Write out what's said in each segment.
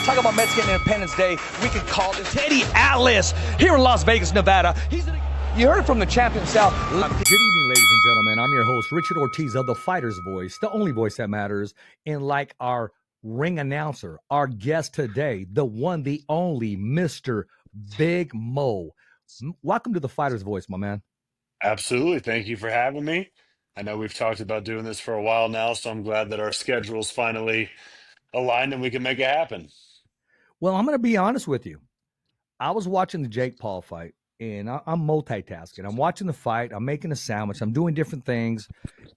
Talk about Mexican Independence Day. We could call this Teddy Atlas here in Las Vegas, Nevada. You heard from the champion himself. Good evening, ladies and gentlemen. I'm your host, Richard Ortiz of The Fighter's Voice, the only voice that matters. And like our ring announcer, our guest today, the one, the only, Mr. Big Mo. Welcome to The Fighter's Voice, my man. Absolutely. Thank you for having me. I know we've talked about doing this for a while now, so I'm glad that our schedules finally aligned and we can make it happen. Well, I'm going to be honest with you. I was watching the Jake Paul fight, and I'm multitasking. I'm watching the fight. I'm making a sandwich. I'm doing different things.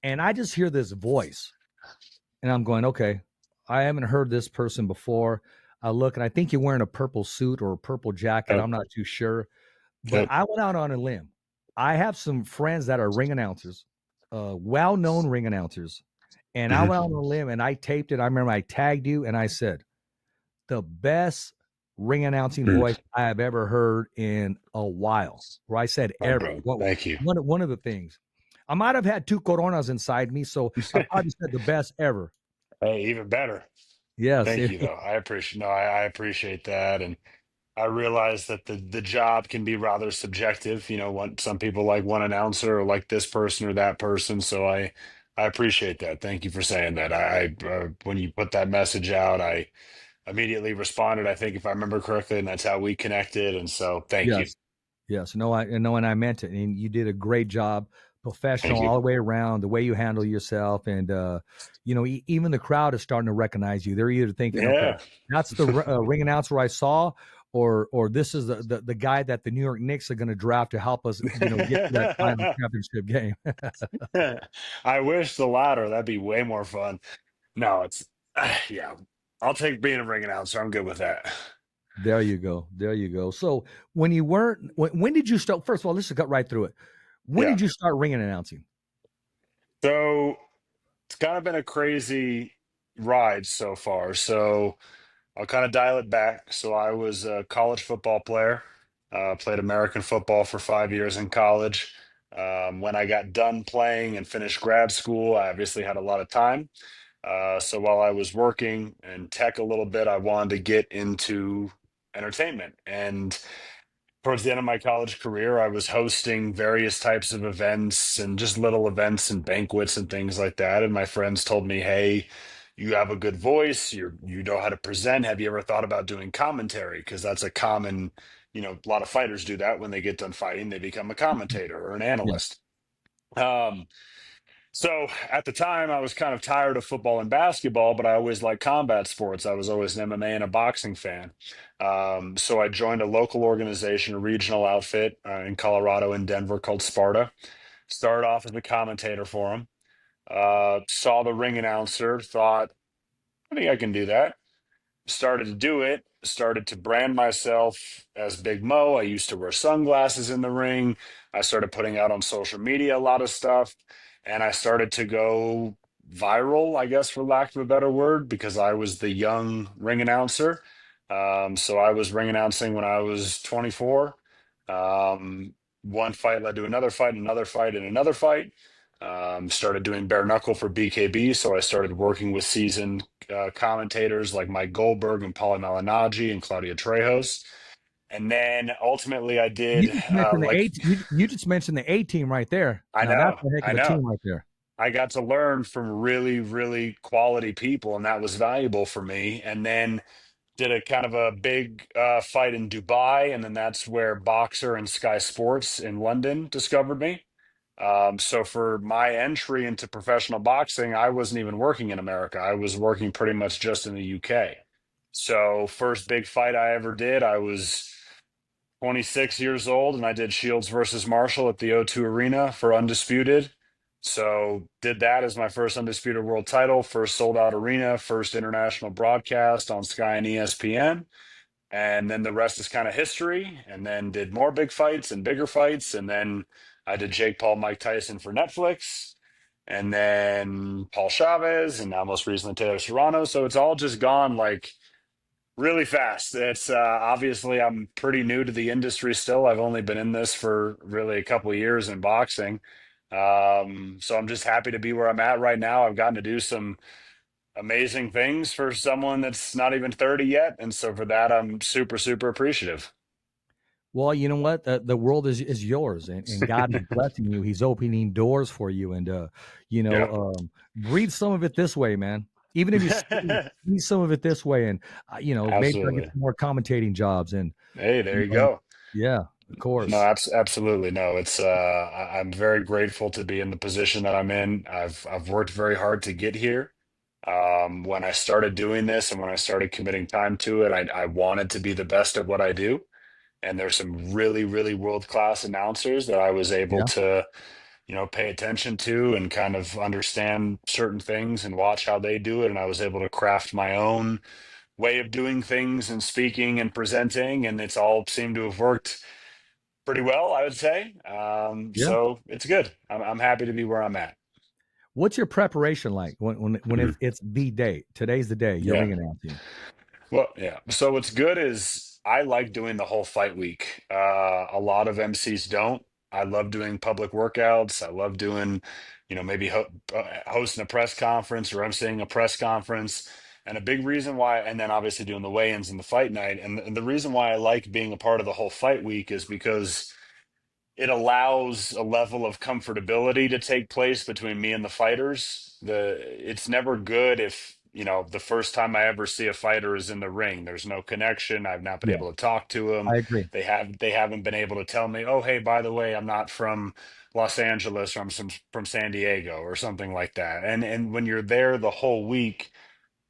And I just hear this voice. And I'm going, okay, I haven't heard this person before. I look, and I think you're wearing a purple suit or a purple jacket. Yep. I'm not too sure. But Yep. I went out on a limb. I have some friends that are ring announcers, well-known ring announcers. And I went out on a limb, and I taped it. I remember I tagged you, and I said, the best ring announcing voice I have ever heard in a while. Where I said ever. Thank you. One of the things. I might have had two coronas inside me, so I probably said the best ever. Hey, even better. Yes. Thank you, though. I appreciate that. And I realize that the job can be rather subjective. Some people like one announcer or like this person or that person. So I appreciate that. Thank you for saying that. When you put that message out, I immediately responded, I think, if I remember correctly, and that's how we connected. And so thank you. Yes. No, and I meant it. And you did a great job, professional all the way around, the way you handle yourself. And, even the crowd is starting to recognize you. They're either thinking, okay, that's the ring announcer I saw, or this is the guy that the New York Knicks are going to draft to help us, get to that final championship game. I wish the latter. That'd be way more fun. No, yeah, I'll take being a ring announcer. I'm good with that. There you go. So when you weren't, when did you start? First of all, let's just cut right through it. When did you start ring announcing? So it's kind of been a crazy ride so far. So I'll kind of dial it back. So I was a college football player, played American football for 5 years in college. When I got done playing and finished grad school, I obviously had a lot of time. So while I was working in tech a little bit, I wanted to get into entertainment. And towards the end of my college career, I was hosting various types of events and just little events and banquets and things like that. And my friends told me, "Hey, you have a good voice. You know how to present. Have you ever thought about doing commentary? Because that's a common, a lot of fighters do that when they get done fighting, they become a commentator or an Yeah. analyst." So at the time, I was kind of tired of football and basketball, but I always liked combat sports. I was always an MMA and a boxing fan. So I joined a local organization, a regional outfit in Colorado, in Denver, called Sparta. Started off as a commentator for them. Saw the ring announcer, thought, I think I can do that. Started to do it, started to brand myself as Big Mo. I used to wear sunglasses in the ring. I started putting out on social media a lot of stuff, and I started to go viral, I guess, for lack of a better word, because I was the young ring announcer. So I was ring announcing when I was 24. One fight led to another fight, another fight, and another fight. Started doing bare knuckle for BKB, so I started working with seasoned commentators like Mike Goldberg and Paulie Malignaggi and Claudia Trejos. And then ultimately I did You just mentioned the A team right there. I Now know, that's a heck I of a know. team right there. I got to learn from really, really quality people, and that was valuable for me. And then did a kind of a big fight in Dubai, and then that's where Boxer and Sky Sports in London discovered me. So for my entry into professional boxing, I wasn't even working in America. I was working pretty much just in the UK. So first big fight I ever did, I was 26 years old, and I did Shields versus Marshall at the O2 Arena for Undisputed. So did that as my first Undisputed World title, first sold out arena, first international broadcast on Sky and ESPN. And then the rest is kind of history. And then did more big fights and bigger fights. And then I did Jake Paul, Mike Tyson for Netflix. And then Paul Chavez. And now most recently Taylor Serrano. So it's all just gone like really fast. It's obviously I'm pretty new to the industry still. I've only been in this for really a couple of years in boxing. So I'm just happy to be where I'm at right now. I've gotten to do some amazing things for someone that's not even 30 yet. And so for that, I'm super, super appreciative. Well, you know what? The world is yours, and God is blessing you. He's opening doors for you, and Yeah. breathe some of it this way, man. Even if you see some of it this way, and maybe I'll get Absolutely. some more commentating jobs, and Hey, there you you know, go. yeah, of No, course, absolutely. No, it's I'm very grateful to be in the position that I'm in. I've worked very hard to get here. When I started doing this and when I started committing time to it, I wanted to be the best at what I do. And there's some really, really world-class announcers that I was able yeah, to, pay attention to and kind of understand certain things and watch how they do it. And I was able to craft my own way of doing things and speaking and presenting, and it's all seemed to have worked pretty well, I would say. yeah. So it's good. I'm happy to be where I'm at. What's your preparation like when Mhm. it's the day? Today's the day. You're Yeah. ring announcing. Well, yeah. So what's good is I like doing the whole fight week. A lot of MCs don't. I love doing public workouts. I love doing, maybe hosting a press conference or emceeing a press conference. And a big reason why, and then obviously doing the weigh-ins and the fight night. And the reason why I like being a part of the whole fight week is because it allows a level of comfortability to take place between me and the fighters. It's never good if, the first time I ever see a fighter is in the ring. There's no connection. I've not been Yeah, able to talk to them. I agree. They haven't been able to tell me, oh, hey, by the way, I'm not from Los Angeles or from San Diego or something like that. And when you're there the whole week,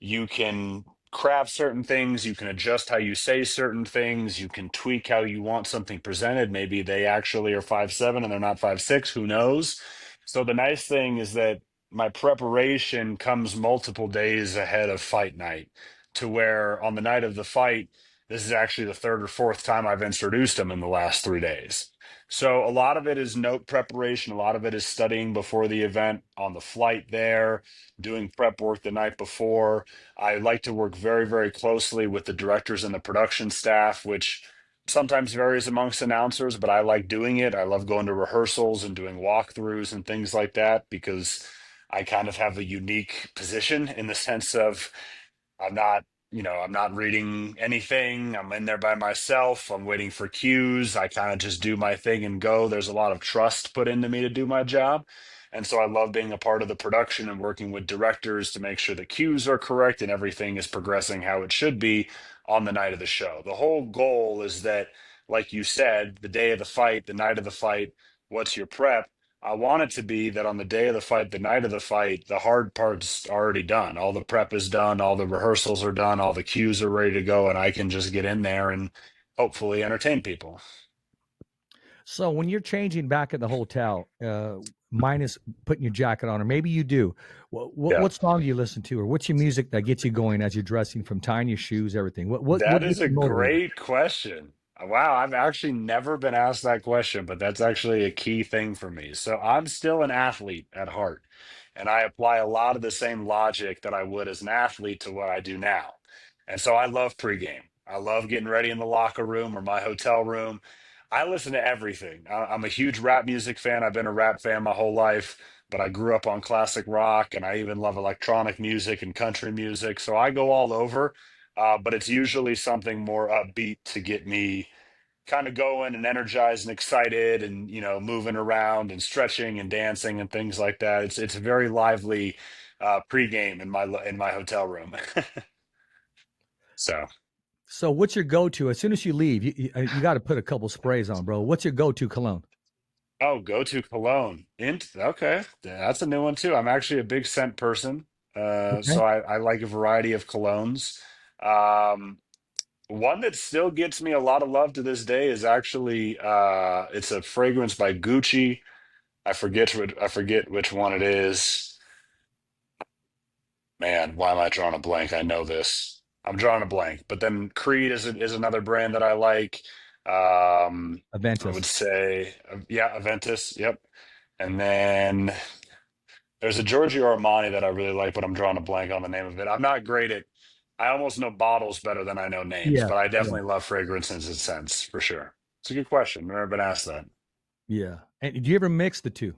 you can craft certain things, you can adjust how you say certain things, you can tweak how you want something presented. Maybe they actually are 5'7" and they're not 5'6", who knows? So the nice thing is that my preparation comes multiple days ahead of fight night, to where on the night of the fight, this is actually the third or fourth time I've introduced them in the last 3 days. So a lot of it is note preparation, a lot of it is studying before the event on the flight there, doing prep work the night before. I like to work very, very closely with the directors and the production staff, which sometimes varies amongst announcers, but I like doing it. I love going to rehearsals and doing walkthroughs and things like that because I kind of have a unique position in the sense of I'm not reading anything. I'm in there by myself. I'm waiting for cues. I kind of just do my thing and go. There's a lot of trust put into me to do my job. And so I love being a part of the production and working with directors to make sure the cues are correct and everything is progressing how it should be on the night of the show. The whole goal is that, like you said, the day of the fight, the night of the fight, what's your prep? I want it to be that on the day of the fight, the night of the fight, the hard part's already done. All the prep is done, all the rehearsals are done, all the cues are ready to go, and I can just get in there and hopefully entertain people. So when you're changing back at the hotel, minus putting your jacket on, or maybe you do, Yeah. what song do you listen to, or what's your music that gets you going as you're dressing, from tying your shoes, everything? What That gets is a you motivated? great question. Wow, I've actually never been asked that question, but that's actually a key thing for me. So I'm still an athlete at heart, and I apply a lot of the same logic that I would as an athlete to what I do now. And so I love pregame. I love getting ready in the locker room or my hotel room. I listen to everything. I'm a huge rap music fan. I've been a rap fan my whole life, but I grew up on classic rock, and I even love electronic music and country music. So I go all over, but it's usually something more upbeat to get me kind of going and energized and excited and moving around and stretching and dancing and things like that. It's a very lively pregame in my hotel room. So So what's your go-to as soon as you leave? You got to put a couple sprays on, bro. What's your go-to cologne? go to cologne. Okay, that's a new one too. I'm actually a big scent person, Okay, so I like a variety of colognes. Um, One that still gets me a lot of love to this day is actually it's a fragrance by Gucci. I forget which one it is. Man, why am I drawing a blank? I know this. I'm drawing a blank. But then Creed is another brand that I like. I would Aventus. say, yeah, Aventus. Yep. And then there's a Giorgio Armani that I really like, but I'm drawing a blank on the name of it. I'm not great at. I almost know bottles better than I know names, Yeah, but I yeah, definitely love fragrances and scents for sure. It's a good question. I've never been asked that. yeah. And do you ever mix the two?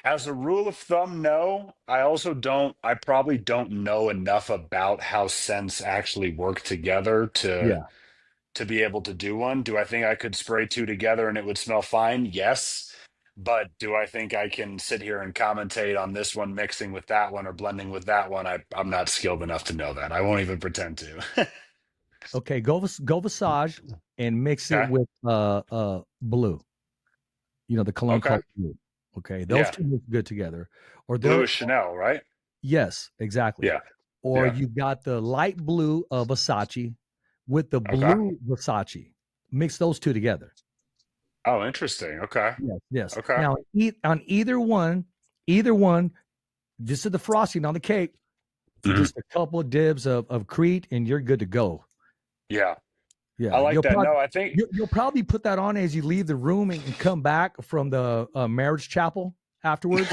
As a rule of thumb, no. I probably don't know enough about how scents actually work together Yeah. to be able to do one. Do I think I could spray two together and it would smell fine? Yes. But do I think I can sit here and commentate on this one mixing with that one or blending with that one? I'm not skilled enough to know that. I won't even pretend to. Okay, go Visage and mix it Okay. with blue. You know, the cologne Okay. called blue. Okay, those Yeah. two mix good together. Or Blue there, is Chanel, right? yes, exactly. Yeah. Or Yeah. you got the light blue of Versace with the Okay. blue Versace. Mix those two together. Oh, interesting. Okay. Yes, yes. Okay. Now, on either one, just to the frosting on the cake, Mhm. just a couple of dibs of Crete, and you're good to go. Yeah. I Yeah, like that. No, I think you'll probably put that on as you leave the room and come back from the marriage chapel afterwards,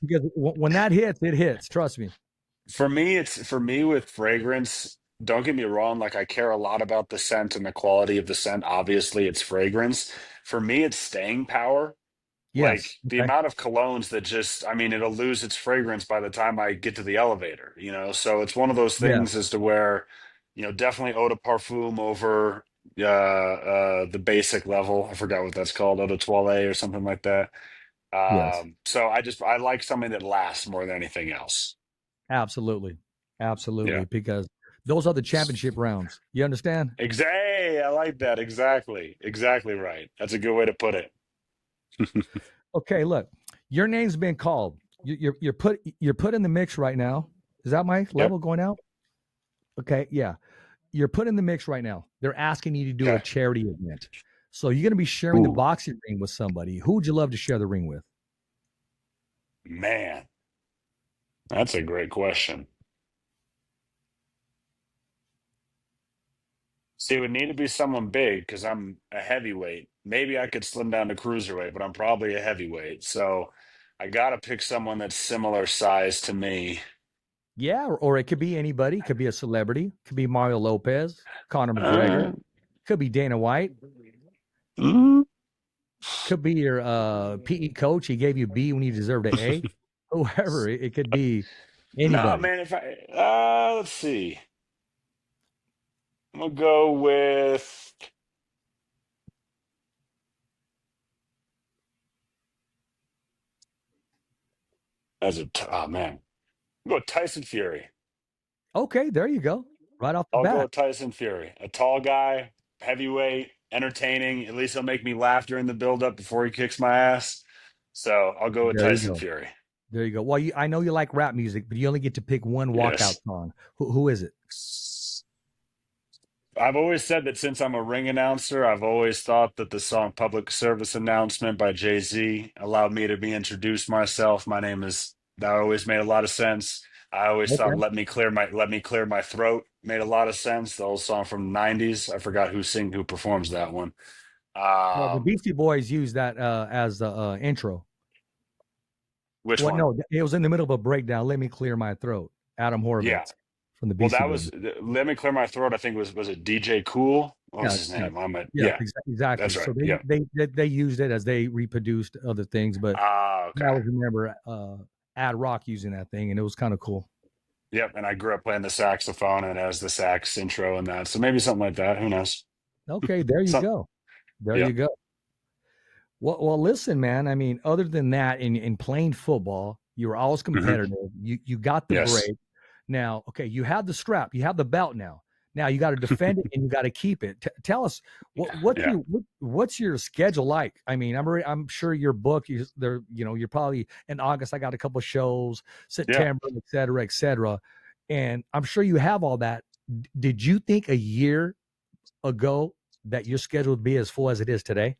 because when that hits, it hits. Trust me. for me with fragrance, don't get me wrong, like I care a lot about the scent and the quality of the scent. Obviously, it's fragrance. For me, it's staying power. Like Yes. the Okay. amount of colognes that just, I mean, it'll lose its fragrance by the time I get to the elevator, you know? So it's one of those Yeah. things as to where, definitely eau de parfum over the basic level. I forgot what that's called, eau de toilette or something like that. Yes. So I like something that lasts more than anything else. Absolutely. Yeah. Absolutely. Because those are the championship rounds. You understand? Exactly. I like that. Exactly. Exactly right. That's a good way to put it. Okay. Look, your name's been called. You're put in the mix right now. Is that my Yep. level going out? Okay. Yeah. You're put in the mix right now. They're asking you to do a Okay. charity event. So you're going to be sharing the Ooh, boxing ring with somebody. Who would you love to share the ring with? man, that's a great question. See, it would need to be someone big because I'm a heavyweight. Maybe I could slim down to cruiserweight, but I'm probably a heavyweight. So I got to pick someone that's similar size to me. Yeah, or it could be anybody. It could be a celebrity. It could be Mario Lopez, Conor McGregor. Uh, Could be Dana White. mm, Could be your PE coach. He gave you B when you deserved an A. Whoever. It could be no, anybody. man. If I let's see, I'm gonna go with oh man, I'll go with Tyson Fury. Okay, there you go. Right off the I'll go bat. with Tyson Fury. A tall guy, heavyweight, entertaining. At least he'll make me laugh during the build-up before he kicks my ass. So I'll go with There you Tyson go. Fury. There you go. Well, I know you like rap music, but you only get to pick one walkout Yes. song. Who is it? I've always said that since I'm a ring announcer, I've always thought that the song Public Service Announcement by Jay-Z allowed me to be introduced myself. My name is that always made a lot of sense. I always thought Okay. Let Me Clear My Throat made a lot of sense. The old song from the 90s. I forgot who performs that one. Well, the Beastie Boys used that as the intro. Which Well, one? no, it was in the middle of a breakdown. Let me clear my throat. Adam Yeah. Horovitz from the Well, Beastie that Boys. was Let Me Clear My Throat. I think was it DJ Cool? What was Yeah, his yeah, name? yeah, Yeah, exactly. that's So right. Yeah. they used it as they reproduced other things, but Ah, I okay. always remember Ad Rock using that thing, and it was kind of cool. Yep. And I grew up playing the saxophone and it has the sax intro and that. So maybe something like that. Who knows? Okay, there you Some, go. There yeah. you go. Well, listen, man. I mean, other than that, in playing football, you were always Hmm. competitive. You got the Yes. break. Now, okay, you have the strap, you have the belt now. Now you got to defend it and you got to keep it. Tell us Yeah. what's your schedule like? I mean, I'm sure your book you're probably in August. I got a couple of shows, Yeah. September, et cetera, et cetera. And I'm sure you have all that. Did you think a year ago that your schedule would be as full as it is today?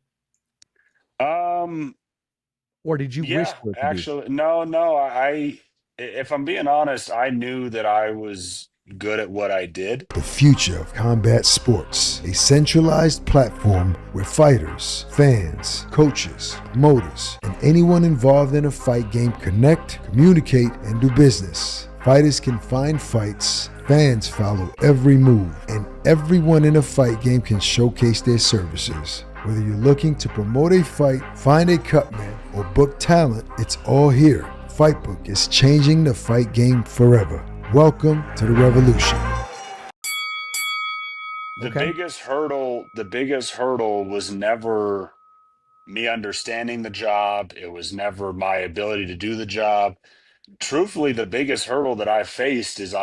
Um, Or did you wish yeah, for it to be? actually, no, if I'm being honest, I knew that I was good at what I did. The future of combat sports, a centralized platform where fighters, fans, coaches, promoters, and anyone involved in a fight game connect, communicate, and do business. Fighters can find fights, fans follow every move, and everyone in a fight game can showcase their services. Whether you're looking to promote a fight, find a cut man, or book talent, it's all here. FIGHTBOOK is changing the fight game forever. Welcome to the revolution. The biggest hurdle was never me understanding the job. It was never my ability to do the job. Truthfully, the biggest hurdle that I faced is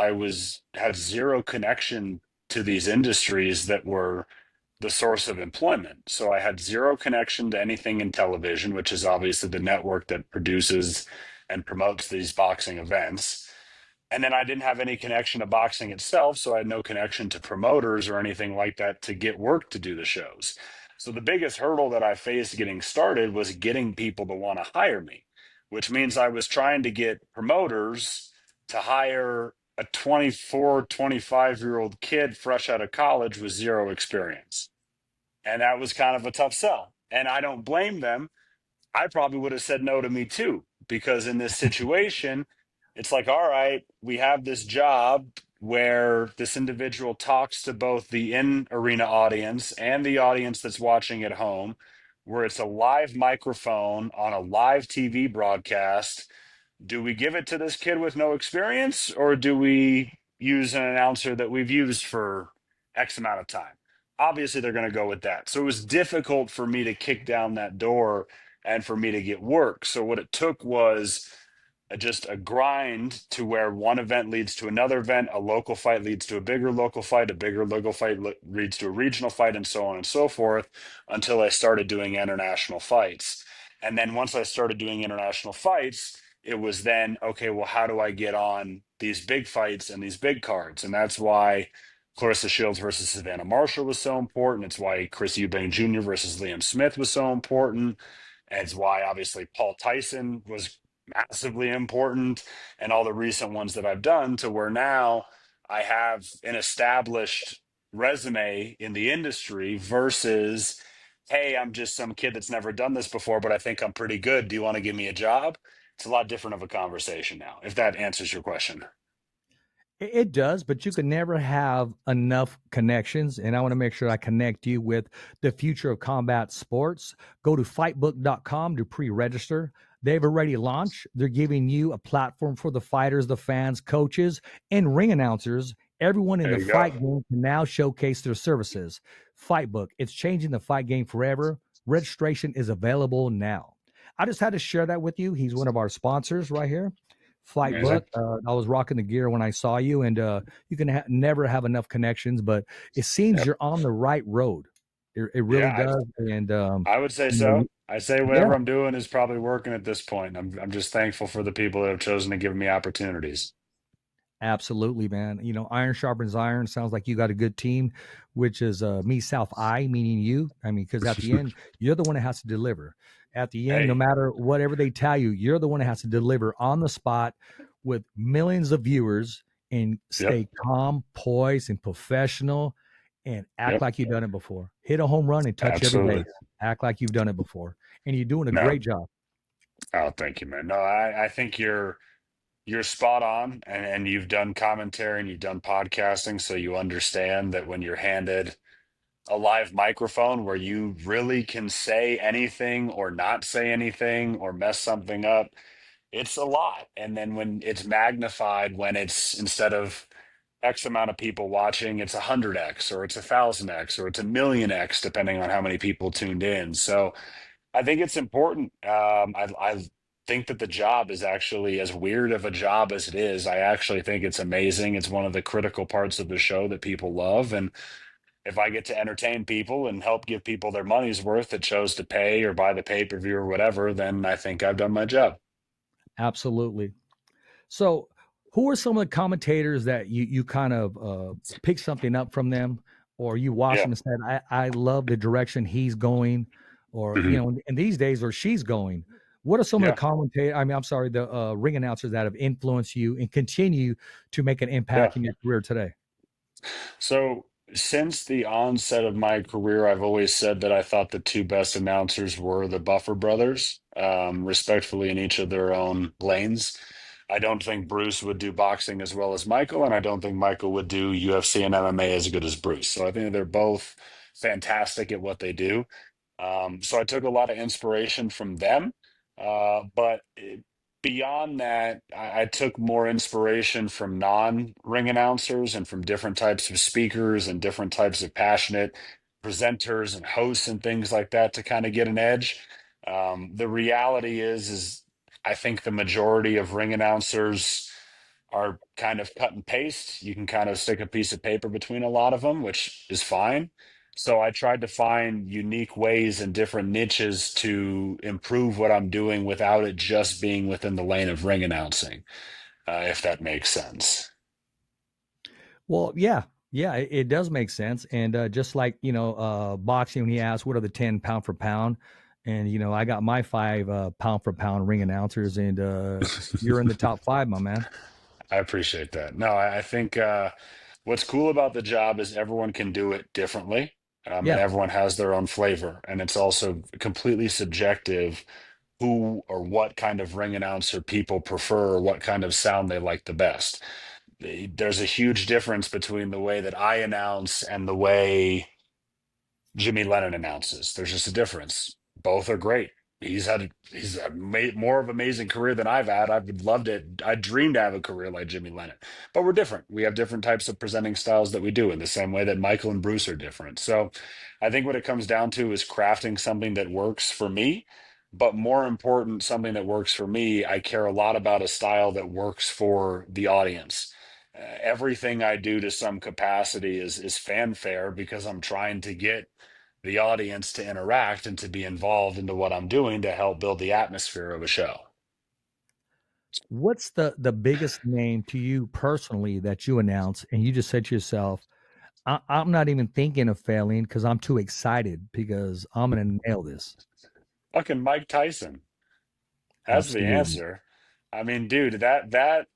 had zero connection to these industries that were the source of employment. So I had zero connection to anything in television, which is obviously the network that produces and promotes these boxing events. And then I didn't have any connection to boxing itself, so I had no connection to promoters or anything like that to get work to do the shows. So the biggest hurdle that I faced getting started was getting people to want to hire me, which means I was trying to get promoters to hire a 24, 25-year-old kid fresh out of college with zero experience. And that was kind of a tough sell. And I don't blame them. I probably would have said no to me too, because in this situation, it's like, all right, we have this job where this individual talks to both the in arena audience and the audience that's watching at home, where it's a live microphone on a live TV broadcast. Do we give it to this kid with no experience, or do we use an announcer that we've used for X amount of time? Obviously, they're going to go with that. So it was difficult for me to kick down that door and for me to get work. So what it took was just a grind to where one event leads to another event, a local fight leads to a bigger local fight, a bigger local fight leads to a regional fight, and so on and so forth, until I started doing international fights. And then once I started doing international fights, it was then, okay, well, how do I get on these big fights and these big cards? And that's why Clarissa Shields versus Savannah Marshall was so important. It's why Chris Eubank Jr. versus Liam Smith was so important. And it's why obviously Paul Tyson was massively important, and all the recent ones that I've done, to where now I have an established resume in the industry versus, hey, I'm just some kid that's never done this before, but I think I'm pretty good. Do you want to give me a job? It's a lot different of a conversation now, if that answers your question. It does, but you can never have enough connections. And I want to make sure I connect you with the future of combat sports. Go to fightbook.com to pre-register. They've already launched. They're giving you a platform for the fighters, the fans, coaches, and ring announcers. Everyone in the fight game can now showcase their services. FIGHTBOOK, it's changing the fight game forever. Registration is available now. I just had to share that with you. He's one of our sponsors right here. FIGHTBOOK. I was rocking the gear when I saw you, and you can never have enough connections, but it seems you're on the right road. It really does. And I would say so. I say whatever I'm doing is probably working at this point. I'm just thankful for the people that have chosen to give me opportunities. Absolutely, man. You know, iron sharpens iron. Sounds like you got a good team, which is me, South I, meaning you. I mean, because at the end, you're the one that has to deliver. At the end, no matter whatever they tell you, you're the one that has to deliver on the spot with millions of viewers and stay calm, poised, and professional, and act like you've done it before. Hit a home run and touch every base. Act like you've done it before. And you're doing a great job. Oh, thank you, man. No, I think you're spot on, and you've done commentary and you've done podcasting, so you understand that when you're handed a live microphone where you really can say anything or not say anything or mess something up, it's a lot. And then when it's magnified, when it's, instead of X amount of people watching, it's 100X or it's 1,000X or it's 1,000,000X, depending on how many people tuned in. So I think it's important. I think that the job is actually, as weird of a job as it is, I actually think it's amazing. It's one of the critical parts of the show that people love. And if I get to entertain people and help give people their money's worth that chose to pay or buy the pay-per-view or whatever, then I think I've done my job. Absolutely. So who are some of the commentators that you kind of pick something up from them, or you watch them and said, I love the direction he's going, or, you know, and these days, or she's going? What are some of the commentators, the ring announcers that have influenced you and continue to make an impact in your career today? So since the onset of my career, I've always said that I thought the two best announcers were the Buffer brothers, respectfully in each of their own lanes. I don't think Bruce would do boxing as well as Michael, and I don't think Michael would do UFC and MMA as good as Bruce. So I think they're both fantastic at what they do. So I took a lot of inspiration from them. But beyond that, I took more inspiration from non-ring announcers and from different types of speakers and different types of passionate presenters and hosts and things like that to kind of get an edge. The reality is I think the majority of ring announcers are kind of cut and paste. You can kind of stick a piece of paper between a lot of them, which is fine. So I tried to find unique ways and different niches to improve what I'm doing without it just being within the lane of ring announcing, if that makes sense. Well, yeah, yeah, it does make sense. And just like boxing, when he asked what are the 10 pound for pound, and I got my 5 pound for pound ring announcers, and you're in the top 5, my man. I appreciate that. No, I think what's cool about the job is everyone can do it differently, and Yeah. everyone has their own flavor. And it's also completely subjective who or what kind of ring announcer people prefer or what kind of sound they like the best. There's a huge difference between the way that I announce and the way Jimmy Lennon announces. There's just a difference. Both are great. He's more of an amazing career than I've had. I would love to. I dreamed to have a career like Jimmy Lennon, but we're different. We have different types of presenting styles that we do in the same way that Michael and Bruce are different. So, I think what it comes down to is crafting something that works for me. But more important, something that works for me. I care a lot about a style that works for the audience. Everything I do to some capacity is fanfare because I'm trying to get the audience to interact and to be involved into what I'm doing to help build the atmosphere of a show. What's the biggest name to you personally that you announce, and you just said to yourself, I'm not even thinking of failing because I'm too excited because I'm gonna nail this. Fucking Mike Tyson. That's the Absolutely. answer. I mean, dude, that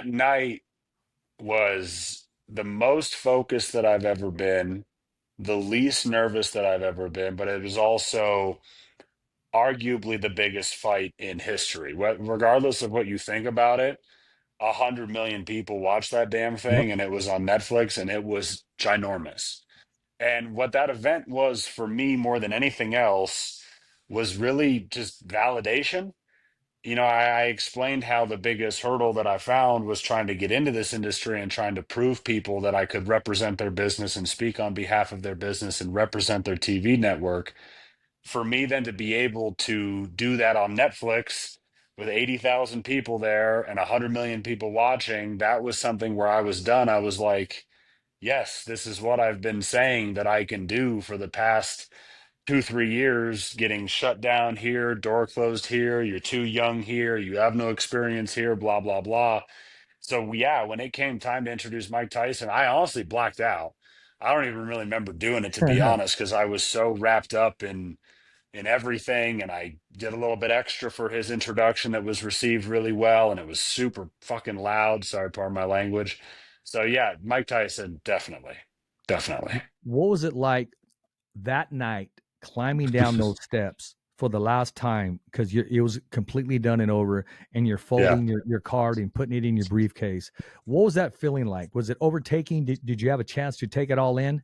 night was the most focused that I've ever been, the least nervous that I've ever been, but it was also arguably the biggest fight in history. Regardless of what you think about it, 100 million people watched that damn Yep. thing, and it was on Netflix, and it was ginormous. And what that event was for me more than anything else was really just validation. I explained how the biggest hurdle that I found was trying to get into this industry and trying to prove people that I could represent their business and speak on behalf of their business and represent their TV network. For me, then to be able to do that on Netflix with 80,000 people there and 100 million people watching, that was something where I was done. I was like, yes, this is what I've been saying that I can do for the past 2, 3 years, getting shut down here, door closed here, you're too young here, you have no experience here, blah, blah, blah. So, yeah, when it came time to introduce Mike Tyson, I honestly blacked out. I don't even really remember doing it, to be honest, because I was so wrapped up in everything. And I did a little bit extra for his introduction that was received really well. And it was super fucking loud. Sorry, pardon my language. So, yeah, Mike Tyson, definitely. Definitely. What was it like that night climbing down those steps for the last time because it was completely done and over, and you're Yeah. folding your card and putting it in your briefcase? What was that feeling like? Was it overtaking? Did you have a chance to take it all in?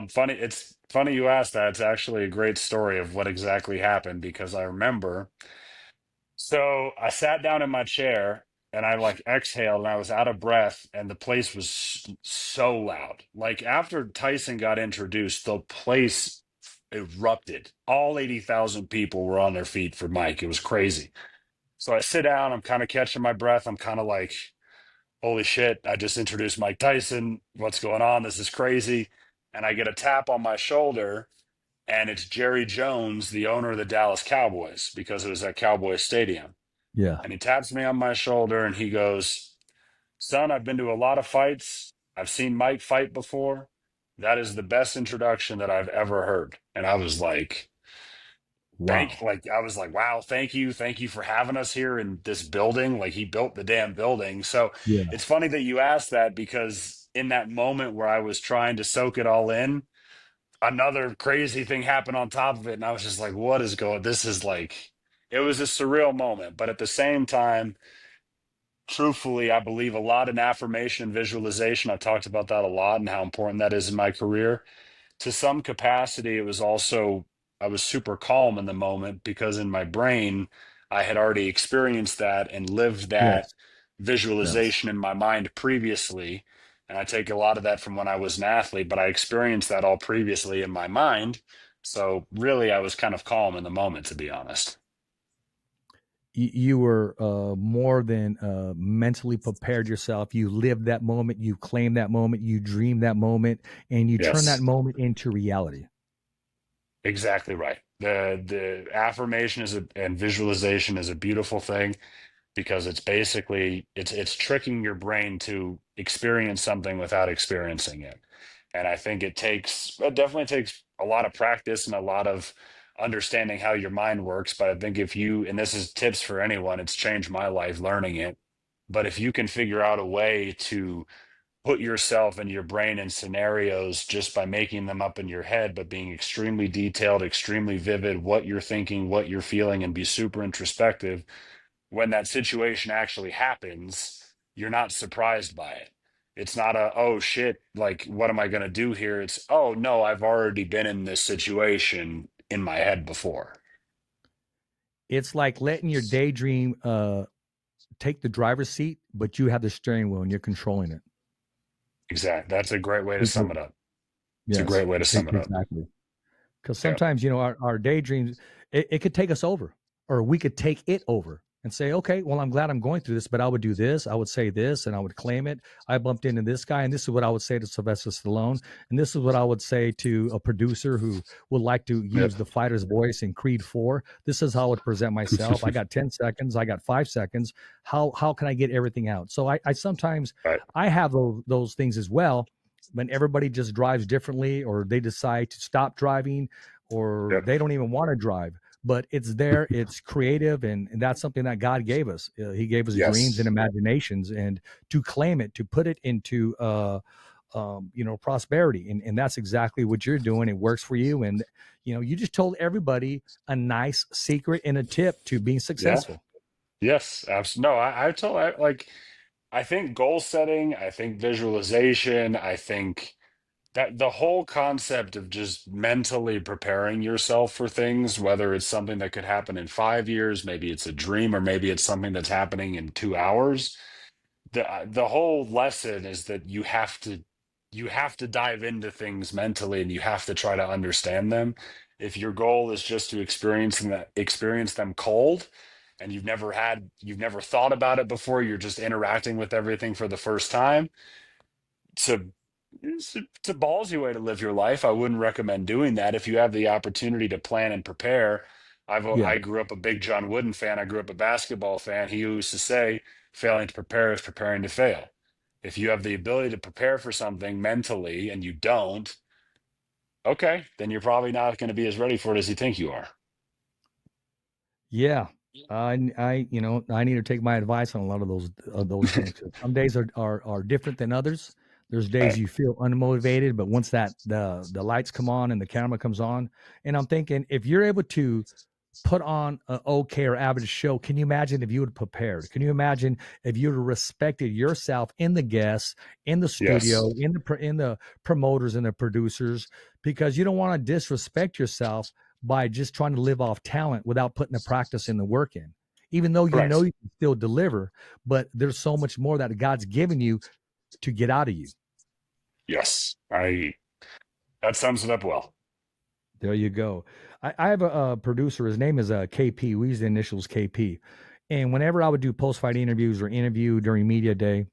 Funny. It's funny you asked that. It's actually a great story of what exactly happened because I remember. So I sat down in my chair and I like exhaled and I was out of breath and the place was so loud. Like after Tyson got introduced, the place erupted. All 80,000 people were on their feet for Mike. It was crazy. So I sit down, I'm kind of catching my breath. I'm kind of like, holy shit, I just introduced Mike Tyson. What's going on? This is crazy. And I get a tap on my shoulder, and it's Jerry Jones, the owner of the Dallas Cowboys, because it was at Cowboys Stadium. Yeah. And he taps me on my shoulder and he goes, son, I've been to a lot of fights. I've seen Mike fight before. That is the best introduction that I've ever heard. And I was like, Wow. I was like, wow, thank you. Thank you for having us here in this building. Like he built the damn building. So Yeah. it's funny that you asked that because in that moment where I was trying to soak it all in, another crazy thing happened on top of it. And I was just like, what is going, this is like, it was a surreal moment. But at the same time, truthfully, I believe a lot in affirmation and visualization. I've talked about that a lot and how important that is in my career. To some capacity, it was also I was super calm in the moment because in my brain, I had already experienced that and lived that Yes. Yes. visualization in my mind previously. And I take a lot of that from when I was an athlete, but I experienced that all previously in my mind. So really, I was kind of calm in the moment, to be honest. You were more than mentally prepared yourself. You lived that moment, you claimed that moment, you dreamed that moment, and you turned that Yes, moment into reality. exactly right. The affirmation and visualization is a beautiful thing because it's basically it's tricking your brain to experience something without experiencing it. And I think it definitely takes a lot of practice and a lot of understanding how your mind works. But I think if you, and this is tips for anyone, it's changed my life learning it. But if you can figure out a way to put yourself and your brain in scenarios just by making them up in your head, but being extremely detailed, extremely vivid, what you're thinking, what you're feeling, and be super introspective, when that situation actually happens, you're not surprised by it. It's not a, oh shit, like, what am I going to do here? It's, oh no, I've already been in this situation in my head before. It's like letting your daydream take the driver's seat, but you have the steering wheel and you're controlling it. Exactly. That's a great way to Because, sum it up. It's a yes, great way to sum it up. exactly. Because Yeah. sometimes, our daydreams, it could take us over, or we could take it over and say, okay, well, I'm glad I'm going through this, but I would do this, I would say this, and I would claim it. I bumped into this guy, and this is what I would say to Sylvester Stallone, and this is what I would say to a producer who would like to Yep. use the fighter's voice in Creed 4. This is how I would present myself. I got 10 seconds, I got 5 seconds. How can I get everything out? So I sometimes Right. I have those things as well. When everybody just drives differently, or they decide to stop driving, or Yep. they don't even want to drive, but it's there, it's creative, and that's something that God gave us. He gave us dreams and Yes. imaginations, and to claim it, to put it into prosperity, and that's exactly what you're doing. It works for you, and you just told everybody a nice secret and a tip to being Yeah. successful. Yes. Absolutely. No, I think goal setting, I think visualization, I think that the whole concept of just mentally preparing yourself for things, whether it's something that could happen in 5 years, maybe it's a dream, or maybe it's something that's happening in 2 hours. The whole lesson is that you have to dive into things mentally, and you have to try to understand them. If your goal is just to experience them cold, and you've never thought about it before, you're just interacting with everything for the first time, to it's a ballsy way to live your life. I wouldn't recommend doing that. If you have the opportunity to plan and prepare, Yeah. I grew up a big John Wooden fan. I grew up a basketball fan. He used to say, "Failing to prepare is preparing to fail." If you have the ability to prepare for something mentally and you don't, okay, then you're probably not going to be as ready for it as you think you are. Yeah. I need to take my advice on a lot of those things. 'Cause some days are different than others. There's days Right. you feel unmotivated, but once that the lights come on and the camera comes on, and I'm thinking, if you're able to put on an okay or average show, can you imagine if you would prepared? Can you imagine if you would respected yourself in the guests, in the studio, Yes. in the promoters and the producers? Because you don't want to disrespect yourself by just trying to live off talent without putting the practice and the work in. Even though you Correct. can still deliver, but there's so much more that God's given you to get out of you. Yes. That sums it up well. There you go. I have a producer. His name is KP. We use the initials KP. And whenever I would do post fight interviews or interview during media day,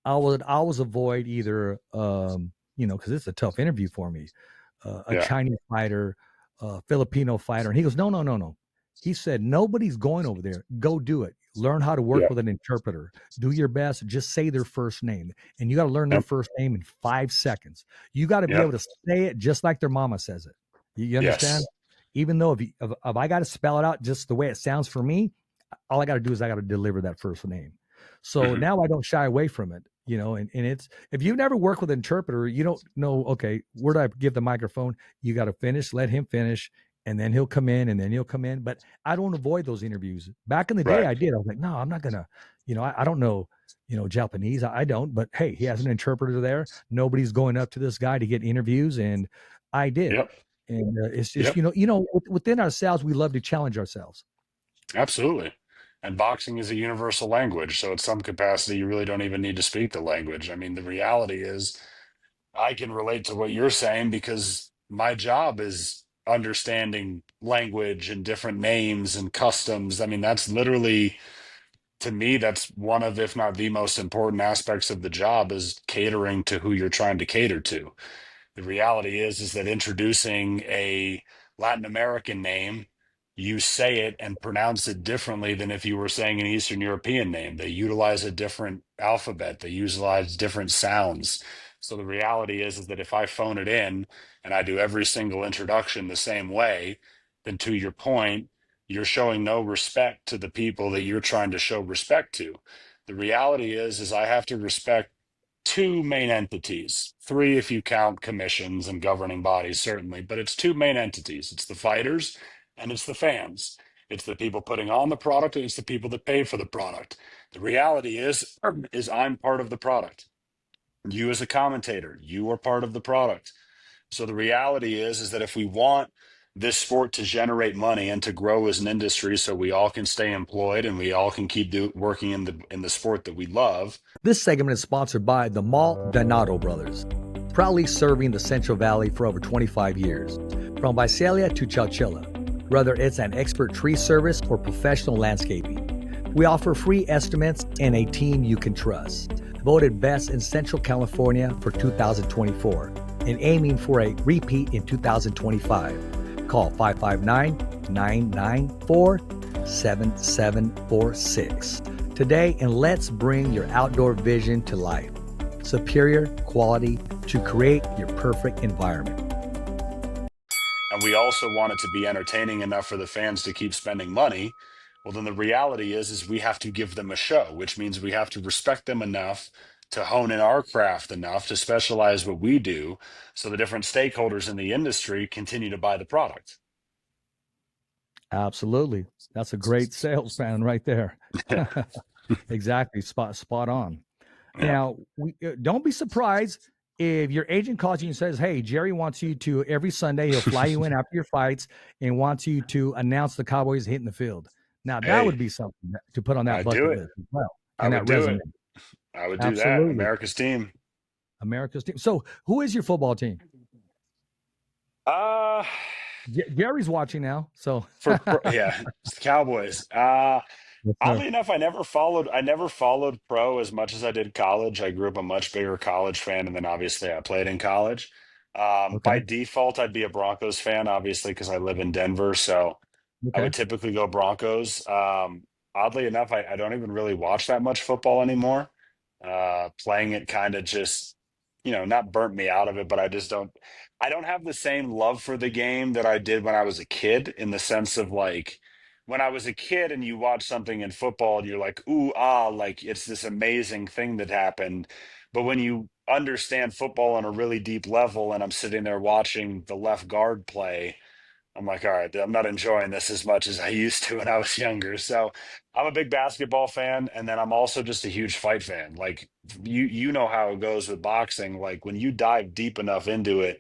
I would always avoid either, because it's a tough interview for me, a Yeah. Chinese fighter, a Filipino fighter. And he goes, no, no, no, no. He said, nobody's going over there. Go do it. Learn how to work Yeah. with an interpreter. Do your best. Just say their first name. And you got to learn their Yep. first name in 5 seconds. You got to be Yep. able to say it just like their mama says it. You understand? Yes. Even though if I got to spell it out just the way it sounds for me, all I got to do is I got to deliver that first name. So Mhm. now I don't shy away from it, and it's, if you've never worked with an interpreter, you don't know, okay, where do I give the microphone? You got to finish, let him finish, and then he'll come in, and then he'll come in. But I don't avoid those interviews. Back in the day, Right. I did. I was like, no, I'm not going to, I don't know, Japanese. I don't, but hey, he has an interpreter there. Nobody's going up to this guy to get interviews. And I did. Yep. And it's just, Yep. within ourselves, we love to challenge ourselves. Absolutely. And boxing is a universal language. So, at some capacity, you really don't even need to speak the language. I mean, the reality is, I can relate to what you're saying because my job is understanding language and different names and customs. I mean, that's literally, to me, that's one of, if not the most important aspects of the job is catering to who you're trying to cater to. The reality is that introducing a Latin American name, you say it and pronounce it differently than if you were saying an Eastern European name. They utilize a different alphabet, they utilize different sounds. So the reality is that if I phone it in and I do every single introduction the same way, then to your point, you're showing no respect to the people that you're trying to show respect to. The reality is I have to respect two main entities, three if you count commissions and governing bodies, certainly, but it's two main entities. It's the fighters and it's the fans. It's the people putting on the product and it's the people that pay for the product. The reality is I'm part of the product. You as a commentator, you are part of the product. So the reality is that if we want this sport to generate money and to grow as an industry so we all can stay employed and we all can keep working in the sport that we love. This segment is sponsored by the Maldonado Brothers, proudly serving the Central Valley for over 25 years. From Visalia to Chowchilla, whether it's an expert tree service or professional landscaping, we offer free estimates and a team you can trust. Voted best in Central California for 2024 and aiming for a repeat in 2025. Call 559-994-7746 today and let's bring your outdoor vision to life. Superior quality to create your perfect environment. And we also want it to be entertaining enough for the fans to keep spending money. Well, then the reality is we have to give them a show, which means we have to respect them enough to hone in our craft enough to specialize what we do so the different stakeholders in the industry continue to buy the product. Absolutely. That's a great salesman right there. Exactly. Spot on. Yeah. Now, don't be surprised if your agent calls you and says, hey, Jerry wants you to every Sunday, he'll fly you in after your fights and wants you to announce the Cowboys hitting the field. Now, that would be something to put on that bucket list as well. And that resume. I would do that. America's team. America's team. So who is your football team? Gary's watching now. So it's the Cowboys. Oddly enough, I never followed pro as much as I did college. I grew up a much bigger college fan, and then obviously I played in college. By default, I'd be a Broncos fan, obviously, because I live in Denver. So I would typically go Broncos. Oddly enough, I don't even really watch that much football anymore. Playing it kind of just, not burnt me out of it, but I don't have the same love for the game that I did when I was a kid, in the sense of like, when I was a kid and you watch something in football and you're like, ooh, like it's this amazing thing that happened. But when you understand football on a really deep level and I'm sitting there watching the left guard play, I'm like, all right, I'm not enjoying this as much as I used to when I was younger. So I'm a big basketball fan, and then I'm also just a huge fight fan. Like you know how it goes with boxing. Like when you dive deep enough into it,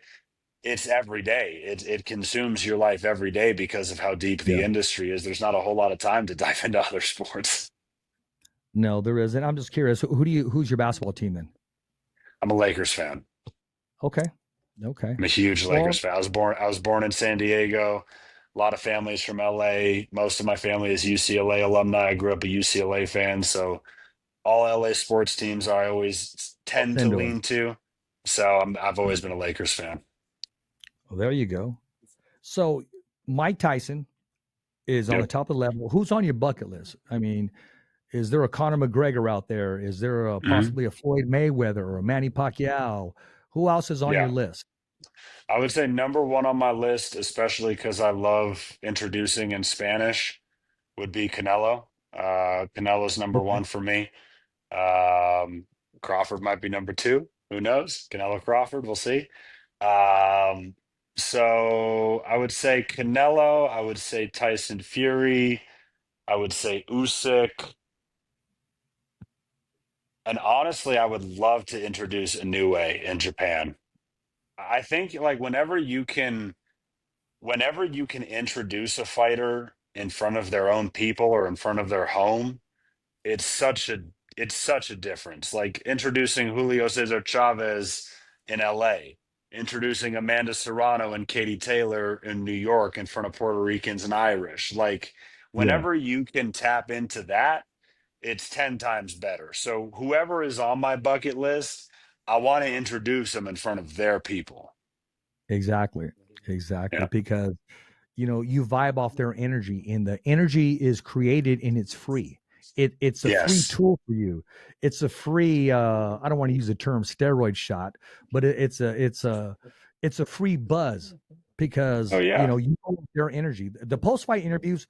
it's every day. It consumes your life every day because of how deep the industry is. There's not a whole lot of time to dive into other sports. No, there isn't. I'm just curious. Who's your basketball team then? I'm a Lakers fan. Okay. I'm a huge Lakers fan. I was born in San Diego. A lot of families from LA. Most of my family is UCLA alumni. I grew up a UCLA fan, so all LA sports teams I always tend to lean to. So I've always been a Lakers fan. Well, there you go. So Mike Tyson is on the top of the level. Who's on your bucket list? I mean, is there a Conor McGregor out there? Is there possibly a Floyd Mayweather or a Manny Pacquiao? Who else is on your list? I would say number one on my list, especially because I love introducing in Spanish, would be Canelo. Canelo's number one for me. Crawford might be number two. Who knows? Canelo Crawford, we'll see. So I would say Canelo. I would say Tyson Fury. I would say Usyk. And honestly, I would love to introduce Inoue in Japan. I think like whenever you can whenever you can introduce a fighter in front of their own people or in front of their home, it's such a difference. Like introducing Julio Cesar Chavez in LA, introducing Amanda Serrano and Katie Taylor in New York in front of Puerto Ricans and Irish. Like Yeah, whenever you can tap into that, it's 10 times better. So whoever is on my bucket list, I want to introduce them in front of their people. exactly. Yeah. Because you vibe off their energy, and the energy is created and it's free. It's a free Yes. tool for you. It's a free I don't want to use the term steroid shot, but it's a free buzz, Oh because yeah. you know their energy. The post fight interviews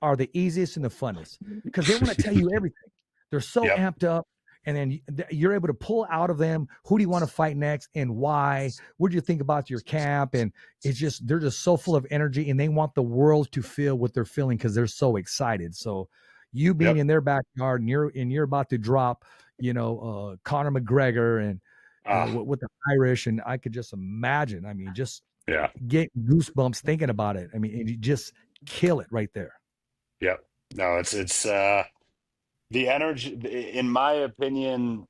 are the easiest and the funnest, because they want to tell you everything. They're so Yep. amped up, and then you're able to pull out of them, who do you want to fight next and why? What do you think about your camp? And they're just so full of energy, and they want the world to feel what they're feeling because they're so excited. So you being Yep. in their backyard, and you're about to drop, Conor McGregor, and with the Irish, and I could just imagine. I mean, just Yeah. get goosebumps thinking about it. I mean, and you just kill it right there. Yep. No, it's the energy, in my opinion,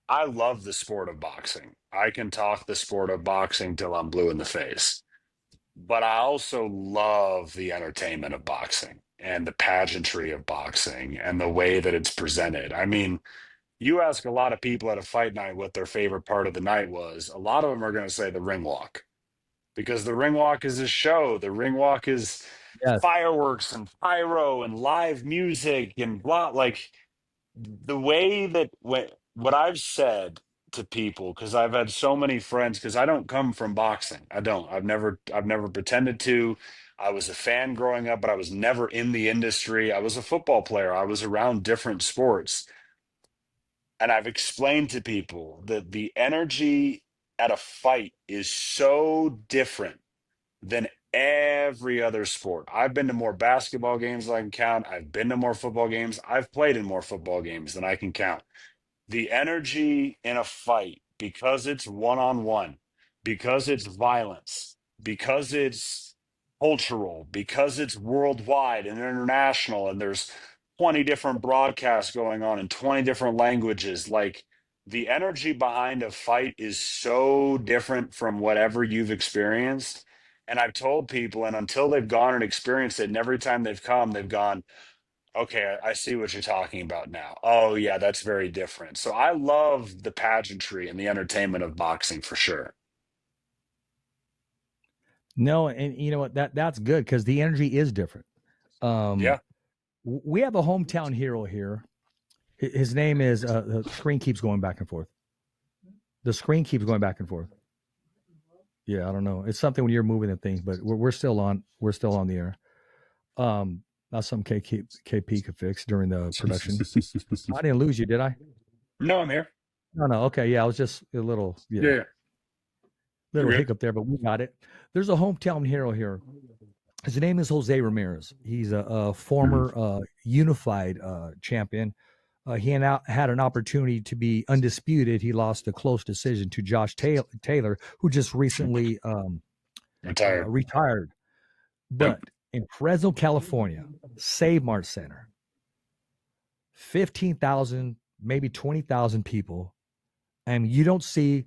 I love the sport of boxing. I can talk the sport of boxing till I'm blue in the face. But I also love the entertainment of boxing and the pageantry of boxing and the way that it's presented. I mean, you ask a lot of people at a fight night what their favorite part of the night was. A lot of them are going to say the ring walk, because the ring walk is a show. The ring walk is Yes. fireworks and pyro and live music and blah. Like the way that what I've said to people, because I've had so many friends, because I don't come from boxing. I don't. I've never pretended to. I was a fan growing up, but I was never in the industry. I was a football player. I was around different sports. And I've explained to people that the energy at a fight is so different than every other sport. I've been to more basketball games than I can count. I've been to more football games. I've played in more football games than I can count. The energy in a fight, because it's one on one, because it's violence, because it's cultural, because it's worldwide and international, and there's 20 different broadcasts going on in 20 different languages. Like the energy behind a fight is so different from whatever you've experienced. And I've told people, and until they've gone and experienced it, and every time they've come, they've gone, okay, I see what you're talking about now. Oh, yeah, that's very different. So I love the pageantry and the entertainment of boxing for sure. No, and you know what? That's good, because the energy is different. Yeah. We have a hometown hero here. His name is the screen keeps going back and forth. The screen keeps going back and forth. Yeah, I don't know. It's something when you're moving the thing, but we're still on. We're still on the air. That's something KP could fix during the production. I didn't lose you, did I? No, I'm here. No. Okay, yeah, I was just a little Yeah. little You're good. hiccup there, but we got it. There's a hometown hero here. His name is Jose Ramirez. He's a former unified champion. He had an opportunity to be undisputed. He lost a close decision to Josh Taylor, who just recently Retired. retired. But in Fresno, California, Save Mart Center, 15,000, maybe 20,000 people. And you don't see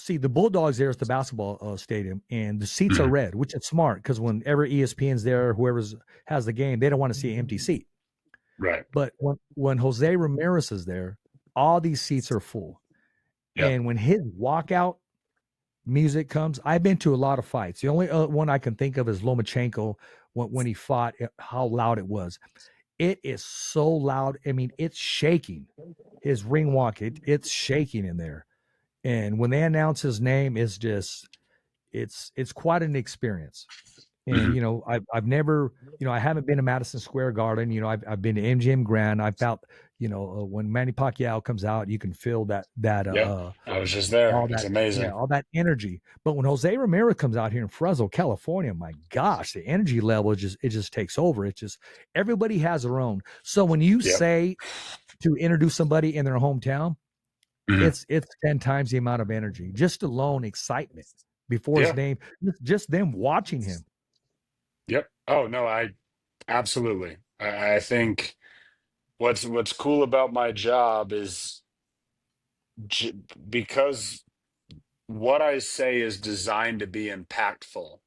the Bulldogs there is the basketball stadium, and the seats are red, which is smart, because whenever ESPN's there, whoever has the game, they don't want to see an empty seat. Right. But when Jose Ramirez is there, all these seats are full. Yep. And when his walkout music comes, I've been to a lot of fights. The only one I can think of is Lomachenko, when he fought, how loud it was. It is so loud. I mean, it's shaking. His ring walk, it's shaking in there. And when they announce his name, it's quite an experience. And I've never, I haven't been to Madison Square Garden. I've been to MGM Grand. I felt, when Manny Pacquiao comes out, you can feel that I was just there. all It's that, amazing. all that energy. But when Jose Ramirez comes out here in Fresno, California, my gosh, the energy level just takes over. It's just, everybody has their own. So when you say to introduce somebody in their hometown, it's 10 times the amount of energy, just alone excitement. before his Yeah. name. Just them watching him. Yep. Oh no, I absolutely. I think what's cool about my job is j because what I say is designed to be impactful,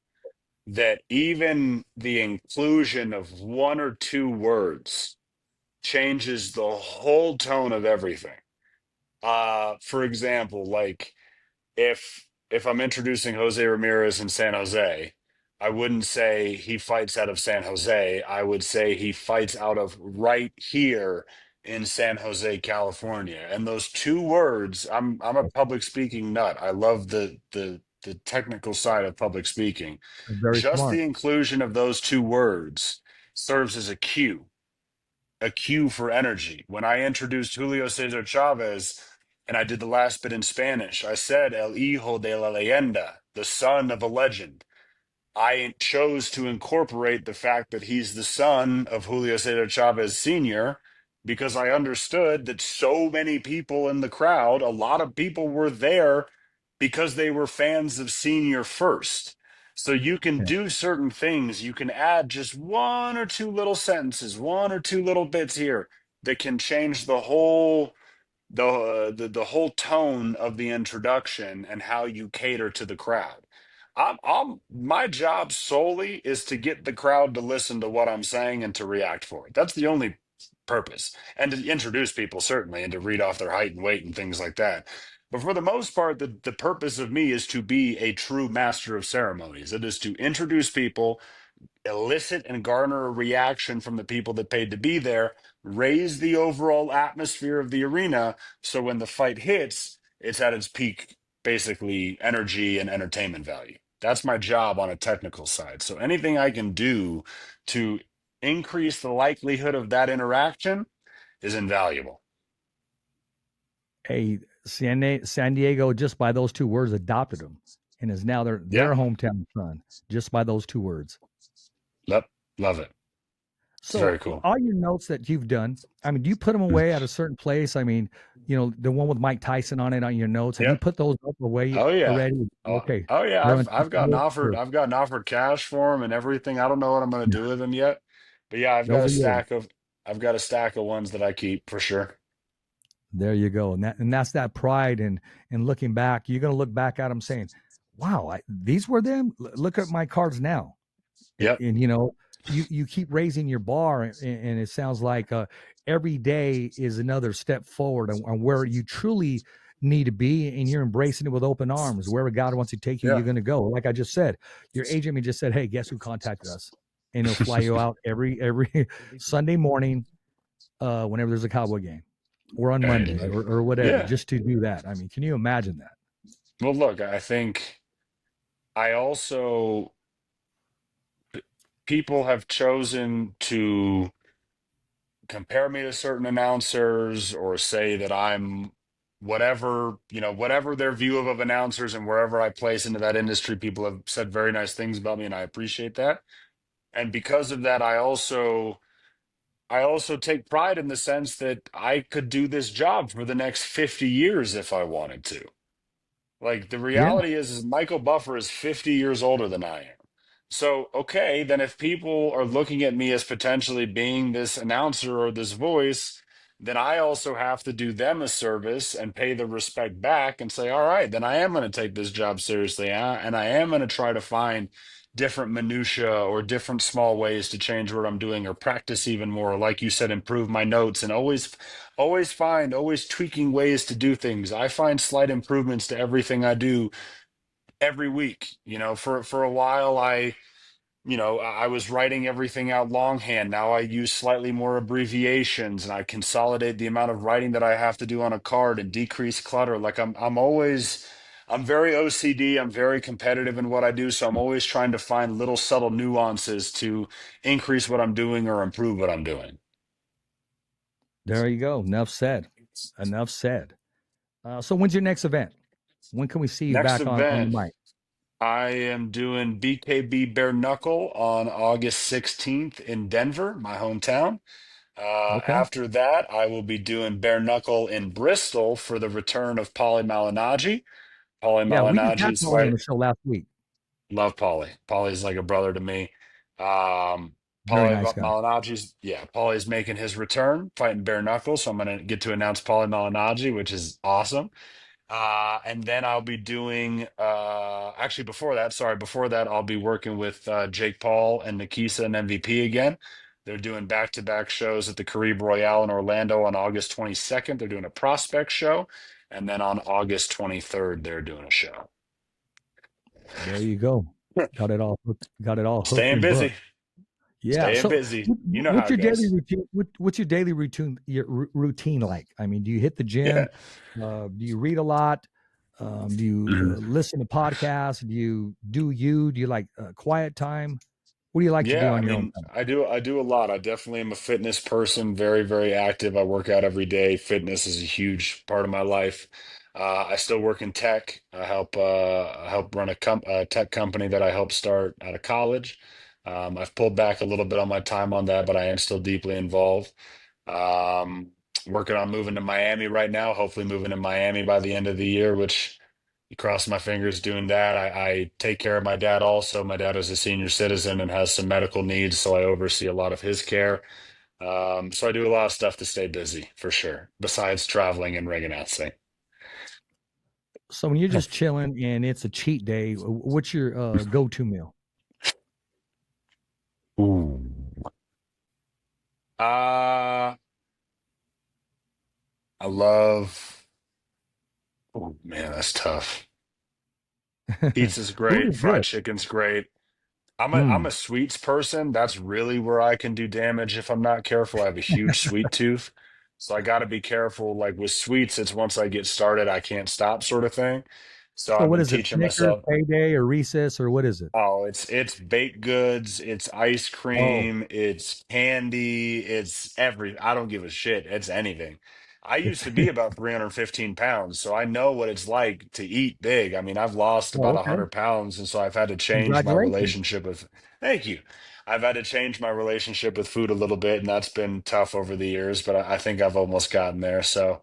that even the inclusion of one or two words changes the whole tone of everything. For example, like if I'm introducing Jose Ramirez in San Jose, I wouldn't say he fights out of San Jose. I would say he fights out of right here in San Jose, California. And those two words, I'm a public speaking nut. I love the technical side of public speaking. Very Just smart. the inclusion of those two words serves as a cue for energy. When I introduced Julio Cesar Chavez and I did the last bit in Spanish, I said El Hijo de la Leyenda, the son of a legend. I chose to incorporate the fact that he's the son of Julio Cesar Chavez Sr. because I understood that so many people in the crowd, a lot of people were there because they were fans of Senior first. So you can Yeah. do certain things. You can add just one or two little sentences, one or two little bits here that can change the whole tone of the introduction and how you cater to the crowd. My job solely is to get the crowd to listen to what I'm saying and to react for it. That's the only purpose, and to introduce people certainly, and to read off their height and weight and things like that. But for the most part, the purpose of me is to be a true master of ceremonies. It is to introduce people, elicit and garner a reaction from the people that paid to be there, raise the overall atmosphere of the arena. So when the fight hits, it's at its peak, basically, energy and entertainment value. That's my job on a technical side. So anything I can do to increase the likelihood of that interaction is invaluable. Hey, San Diego, just by those two words, adopted him and is now their Yeah. hometown son, just by those two words. Love it. It's So very cool. all your notes that you've done, I mean, do you put them away at a certain place? I mean, the one with Mike Tyson on it on your notes. Have you Yep. put those up away Oh yeah. already? Oh, Okay. oh yeah. They're I've sure. gotten offered cash for them and everything. I don't know what I'm going to Yeah, do with them yet, but yeah, those are yours. I've got a stack of ones that I keep for sure. There you go. And that's that pride and looking back, you're going to look back at them saying, wow, these were them. Look at my cards now. Yep. And you keep raising your bar, and it sounds like every day is another step forward on where you truly need to be, and you're embracing it with open arms. Wherever God wants to take you, Yeah. you're going to go. Like I just said, your agent just said, hey, guess who contacted us? And he'll fly you out every Sunday morning, whenever there's a Cowboy game, or on Monday, Hey, or whatever, yeah. just to do that. I mean, can you imagine that? Well, look, I think I also people have chosen to compare me to certain announcers or say that I'm whatever, whatever their view of announcers, and wherever I place into that industry, people have said very nice things about me, and I appreciate that. And because of that, I also take pride in the sense that I could do this job for the next 50 years if I wanted to. Like the Yeah, reality is Michael Buffer is 50 years older than I am. So, okay, then if people are looking at me as potentially being this announcer or this voice, then I also have to do them a service and pay the respect back and say, all right, then I am going to take this job seriously, and I am going to try to find different minutia or different small ways to change what I'm doing or practice even more. Like you said, improve my notes, and always tweaking ways to do things. I find slight improvements to everything I do every week. For a while I was writing everything out longhand. Now I use slightly more abbreviations, and I consolidate the amount of writing that I have to do on a card and decrease clutter. Like I'm very OCD. I'm very competitive in what I do, so I'm always trying to find little subtle nuances to increase what I'm doing or improve what I'm doing. there you go. Enough said. Enough said. So when's your next event? When can we see you Next back on the event, mic? I am doing BKB Bare Knuckle on August 16th in Denver, my hometown. Okay. After that, I will be doing Bare Knuckle in Bristol for the return of Paulie Malignaggi. Paulie Yeah, we just had Malinagi's Paulie on fight. the show last week. Love Paulie. Paulie's like a brother to me. Um, Very nice guy. Paulie's making his return, fighting bare knuckles. So I'm gonna get to announce Paulie Malignaggi, which is awesome. And then I'll be doing actually before that, I'll be working with Jake Paul and Nikisa and MVP again. They're doing back-to-back shows at the Caribe Royale in Orlando on August 22nd. They're doing a prospect show, and then on August 23rd, they're doing a show. There you go. Got it all hooked Staying and busy. booked. Yeah. Staying So busy. You know how what's it your daily goes. routine? What's your daily routine like? I mean, do you hit the Yeah. gym? Do you read a lot? Do you listen to podcasts? Do you like quiet time? What do you like to do Yeah, I on your own mean, time? I do a lot. I definitely am a fitness person, very, very active. I work out every day. Fitness is a huge part of my life. I still work in tech. I help run a tech company that I helped start out of college. I've pulled back a little bit on my time on that, but I am still deeply involved. Um, Working on moving to Miami right now, hopefully moving to Miami by the end of the year, which you cross my fingers doing that. I take care of my dad also. My dad is a senior citizen and has some medical needs, so I oversee a lot of his care. So I do a lot of stuff to stay busy for sure, besides traveling and ring announcing. So when you're just chilling and it's a cheat day, what's your go-to meal? Ooh. Uh, I love, oh man, that's tough. Pizza's Food great, is good. fried chicken's great. I'm a Mm. sweets person. That's really where I can do damage if I'm not careful. I have a huge sweet tooth. So I got to be careful. Like with sweets, it's once I get started, I can't stop sort of thing. So So I've what been is it? teaching Snickers, myself. Payday, or Recess, or what is it? Oh, it's baked goods, it's ice Oh, cream, it's candy, it's I don't give a shit. It's anything. I used it's to be about 315 pounds, so I know what it's like to eat big. I mean, I've lost about oh, okay. 100 pounds, and so I've had to change my Congratulations. relationship with, thank you. I've had to change my relationship with food a little bit, and that's been tough over the years, but I think I've almost gotten there. So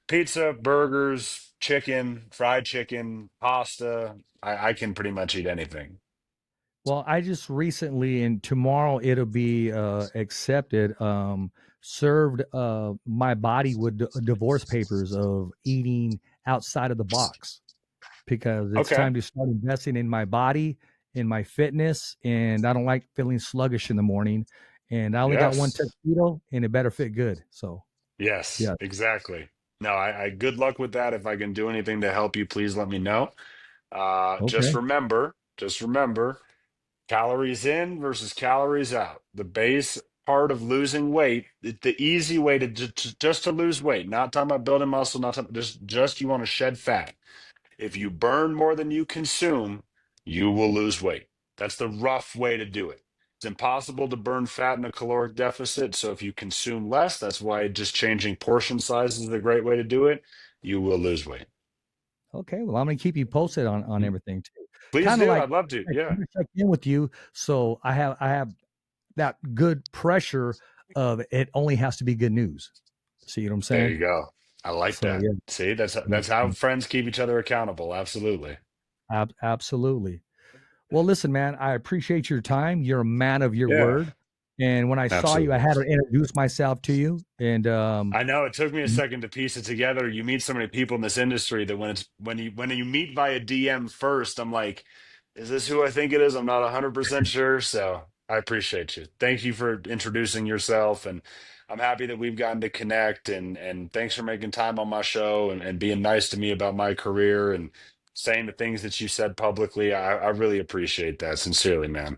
pizza, burgers, chicken, fried chicken, pasta, I can pretty much eat anything. Well, I just recently, and tomorrow it'll be accepted, served my body with divorce papers of eating outside of the box because it's Okay. time to start investing in my body, in my fitness, and I don't like feeling sluggish in the morning. And I only got one Yes. tuxedo, and it better fit good. So, Yes, yeah. exactly. No, I good luck with that. If I can do anything to help you, please let me know. Okay. Just remember, calories in versus calories out. The base part of losing weight, the easy way to just to lose weight, not talking about building muscle, not talking, just you want to shed fat. If you burn more than you consume, you will lose weight. That's the rough way to do it. It's impossible to burn fat in a caloric deficit. So if you consume less, that's why just changing portion size is a great way to do it. You will lose weight. Okay. Well, I'm gonna keep you posted on Mm. everything too. Please Kind of do. like I'd love to. I Yeah. check in with you, so I have that good pressure of it only has to be good news. See what I'm There saying? you go. I like So that. yeah, See, yeah, that's how friends keep each other accountable. Absolutely. absolutely. Well, listen, man, I appreciate your time. You're a man of your Yeah, word. And when I saw you, I absolutely. had to introduce myself to you. And I know it took me a second to piece it together. You meet so many people in this industry that when you meet via DM first, I'm like, is this who I think it is? I'm not 100% sure. So I appreciate you. Thank you for introducing yourself, and I'm happy that we've gotten to connect. And thanks for making time on my show and being nice to me about my career and saying the things that you said publicly. I really appreciate that sincerely, man.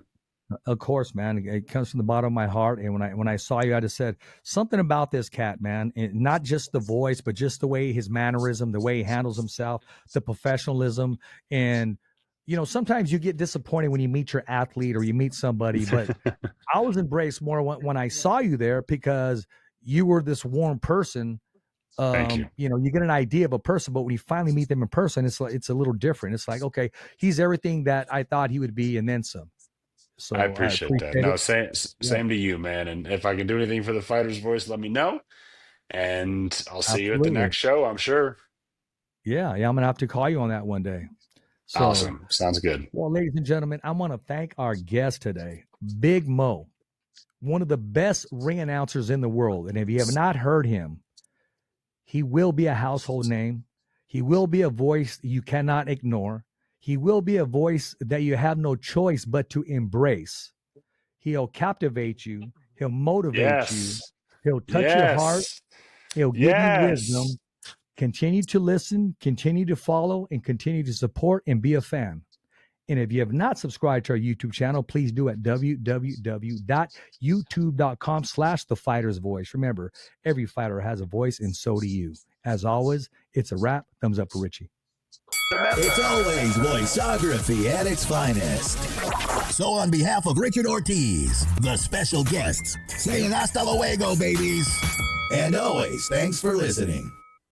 of course, man, it comes from the bottom of my heart. And when I saw you, I just said something about this cat, man. And not just the voice, but just the way his mannerism, the way he handles himself, the professionalism. And sometimes you get disappointed when you meet your athlete or you meet somebody, but I was embraced more when I saw you there because you were this warm person. Thank you. You get an idea of a person, but when you finally meet them in person, it's a little different. It's like, okay, he's everything that I thought he would be, and then some. I So I appreciate that. appreciate No, it. Yeah, same to you, man. And if I can do anything for the fighter's voice, let me know. And I'll see you at the absolutely. next show, I'm sure. Yeah, I'm gonna have to call you on that one day. So, awesome. Sounds good. well, ladies and gentlemen, I want to thank our guest today, Big Mo, one of the best ring announcers in the world. And if you have not heard him, he will be a household name. He will be a voice you cannot ignore. He will be a voice that you have no choice but to embrace. He'll captivate you. He'll motivate you. He'll touch your heart. He'll give you wisdom. Continue to listen, continue to follow, and continue to support and be a fan. And if you have not subscribed to our YouTube channel, please do at www.youtube.com/thefightersvoice. Remember, every fighter has a voice, and so do you. As always, it's a wrap. Thumbs up for Richie. It's always voiceography at its finest. So on behalf of Richard Ortiz, the special guests, saying hasta luego, babies. And always, thanks for listening.